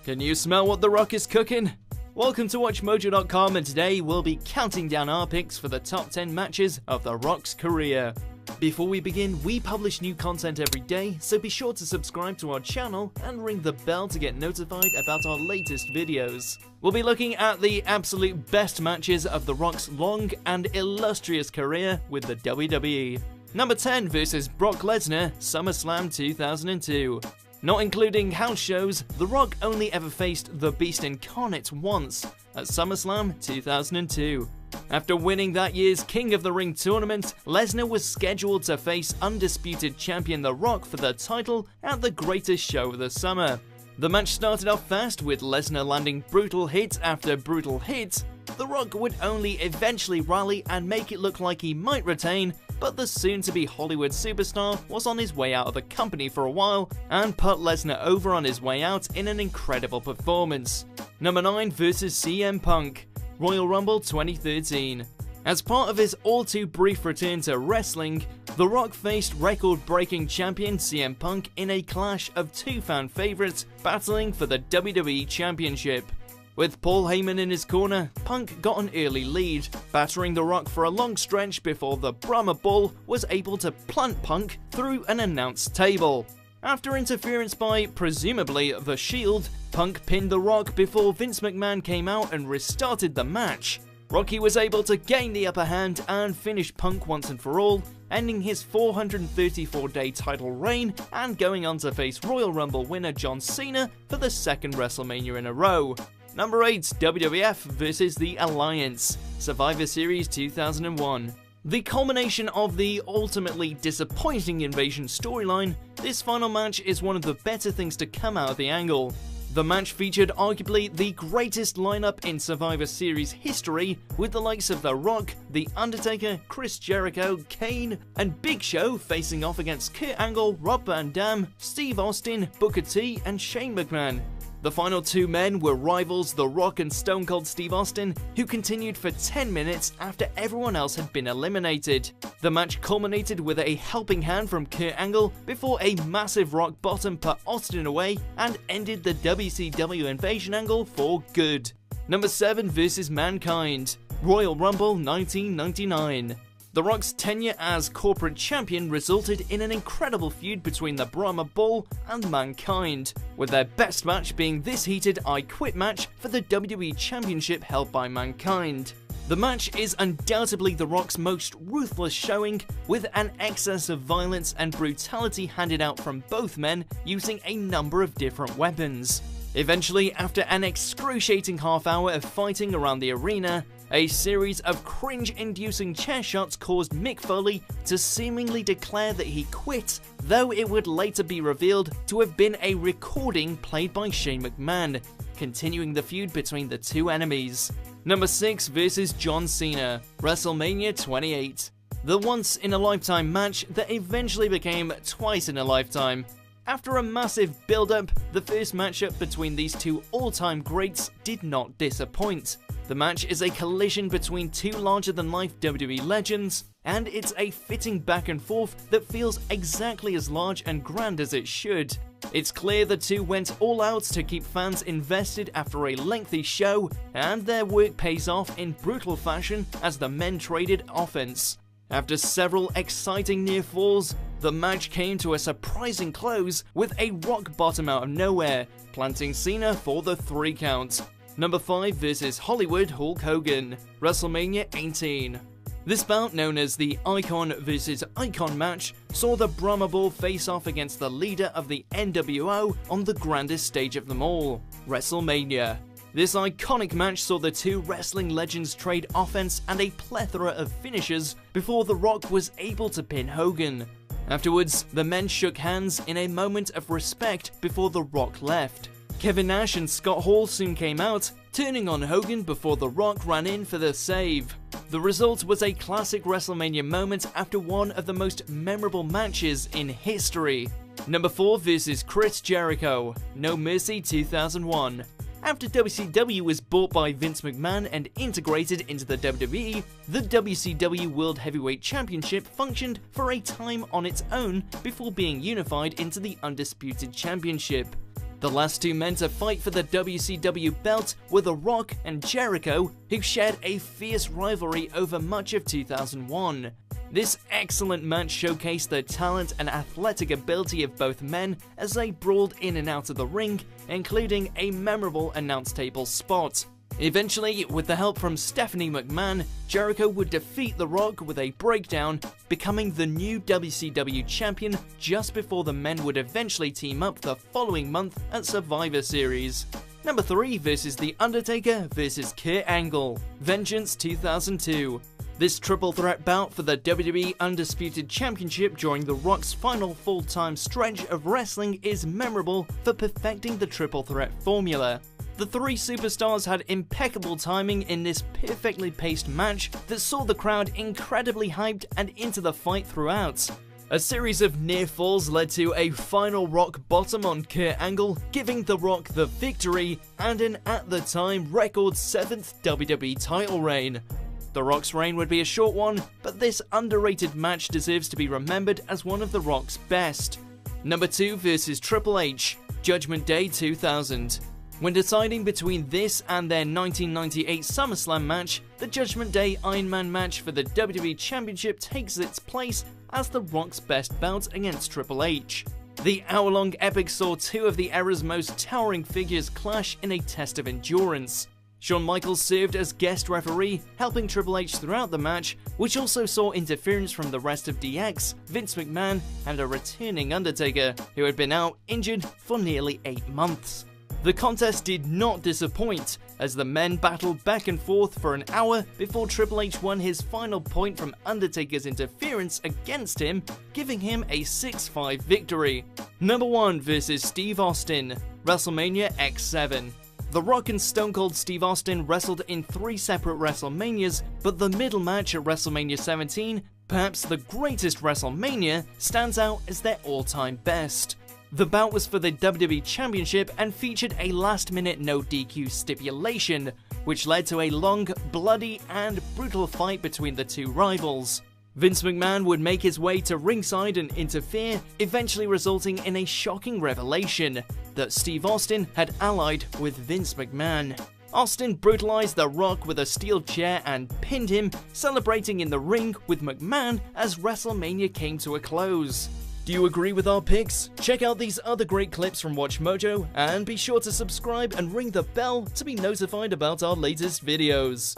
Can you smell what The Rock is cooking? Welcome to WatchMojo.com, and today we'll be counting down our picks for the top 10 matches of The Rock's career. Before we begin, we publish new content every day, so be sure to subscribe to our channel and ring the bell to get notified about our latest videos. We'll be looking at the absolute best matches of The Rock's long and illustrious career with the WWE. Number 10 versus Brock Lesnar, SummerSlam 2002. Not including house shows, The Rock only ever faced the Beast Incarnate once, at SummerSlam 2002. After winning that year's King of the Ring tournament, Lesnar was scheduled to face undisputed champion The Rock for the title at the greatest show of the summer. The match started off fast, with Lesnar landing brutal hit after brutal hit. The Rock would only eventually rally and make it look like he might retain, but the soon-to-be Hollywood superstar was on his way out of the company for a while and put Lesnar over on his way out in an incredible performance. Number 9 versus CM Punk, Royal Rumble 2013. As part of his all-too-brief return to wrestling, The Rock faced record-breaking champion CM Punk in a clash of two fan favorites battling for the WWE Championship. With Paul Heyman in his corner, Punk got an early lead, battering The Rock for a long stretch before the Brahma Bull was able to plant Punk through an announce table. After interference by, presumably, The Shield, Punk pinned The Rock before Vince McMahon came out and restarted the match. Rocky was able to gain the upper hand and finish Punk once and for all, ending his 434-day title reign and going on to face Royal Rumble winner John Cena for the second WrestleMania in a row. Number 8, WWF vs. The Alliance, Survivor Series 2001. The culmination of the ultimately disappointing Invasion storyline, this final match is one of the better things to come out of the angle. The match featured arguably the greatest lineup in Survivor Series history, with the likes of The Rock, The Undertaker, Chris Jericho, Kane, and Big Show facing off against Kurt Angle, Rob Van Dam, Steve Austin, Booker T, and Shane McMahon. The final two men were rivals The Rock and Stone Cold Steve Austin, who continued for 10 minutes after everyone else had been eliminated. The match culminated with a helping hand from Kurt Angle before a massive rock bottom put Austin away and ended the WCW Invasion angle for good. Number 7 versus Mankind, Royal Rumble 1999. The Rock's tenure as corporate champion resulted in an incredible feud between the Brahma Bull and Mankind, with their best match being this heated I Quit match for the WWE Championship held by Mankind. The match is undoubtedly The Rock's most ruthless showing, with an excess of violence and brutality handed out from both men using a number of different weapons. Eventually, after an excruciating half hour of fighting around the arena, a series of cringe-inducing chair shots caused Mick Foley to seemingly declare that he quit, though it would later be revealed to have been a recording played by Shane McMahon, continuing the feud between the two enemies. Number 6 versus John Cena, WrestleMania 28. The once-in-a-lifetime match that eventually became twice-in-a-lifetime. After a massive build-up, the first matchup between these two all-time greats did not disappoint. The match is a collision between two larger-than-life WWE legends, and it's a fitting back and forth that feels exactly as large and grand as it should. It's clear the two went all out to keep fans invested after a lengthy show, and their work pays off in brutal fashion as the men traded offense. After several exciting near falls, the match came to a surprising close with a rock bottom out of nowhere, planting Cena for the 3 count. Number 5 versus Hollywood Hulk Hogan, WrestleMania 18. This bout, known as the Icon vs Icon match, saw the Brahma Bull face off against the leader of the NWO on the grandest stage of them all, WrestleMania. This iconic match saw the two wrestling legends trade offense and a plethora of finishes before The Rock was able to pin Hogan. Afterwards, the men shook hands in a moment of respect before The Rock left. Kevin Nash and Scott Hall soon came out, turning on Hogan before The Rock ran in for the save. The result was a classic WrestleMania moment after one of the most memorable matches in history. Number 4 versus Chris Jericho, No Mercy 2001. After WCW was bought by Vince McMahon and integrated into the WWE, the WCW World Heavyweight Championship functioned for a time on its own before being unified into the Undisputed Championship. The last two men to fight for the WCW belt were The Rock and Jericho, who shared a fierce rivalry over much of 2001. This excellent match showcased the talent and athletic ability of both men as they brawled in and out of the ring, including a memorable announce table spot. Eventually, with the help from Stephanie McMahon, Jericho would defeat The Rock with a breakdown, becoming the new WCW champion just before the men would eventually team up the following month at Survivor Series. Number 3 versus The Undertaker versus Kurt Angle, Vengeance 2002. This triple threat bout for the WWE Undisputed Championship during The Rock's final full-time stretch of wrestling is memorable for perfecting the triple threat formula. The three superstars had impeccable timing in this perfectly paced match that saw the crowd incredibly hyped and into the fight throughout. A series of near falls led to a final rock bottom on Kurt Angle, giving The Rock the victory and an at the time record 7th WWE title reign. The Rock's reign would be a short one, but this underrated match deserves to be remembered as one of The Rock's best. Number 2 versus Triple H, Judgment Day 2000. When deciding between this and their 1998 SummerSlam match, the Judgment Day Iron Man match for the WWE Championship takes its place as The Rock's best bout against Triple H. The hour-long epic saw two of the era's most towering figures clash in a test of endurance. Shawn Michaels served as guest referee, helping Triple H throughout the match, which also saw interference from the rest of DX, Vince McMahon, and a returning Undertaker, who had been out injured for nearly 8 months. The contest did not disappoint, as the men battled back and forth for an hour before Triple H won his final point from Undertaker's interference against him, giving him a 6-5 victory. Number 1 versus Steve Austin, WrestleMania X7. The Rock and Stone Cold Steve Austin wrestled in 3 separate WrestleManias, but the middle match at WrestleMania 17, perhaps the greatest WrestleMania, stands out as their all-time best. The bout was for the WWE Championship and featured a last-minute no DQ stipulation, which led to a long, bloody, and brutal fight between the two rivals. Vince McMahon would make his way to ringside and interfere, eventually resulting in a shocking revelation that Steve Austin had allied with Vince McMahon. Austin brutalized The Rock with a steel chair and pinned him, celebrating in the ring with McMahon as WrestleMania came to a close. Do you agree with our picks? Check out these other great clips from WatchMojo, and be sure to subscribe and ring the bell to be notified about our latest videos.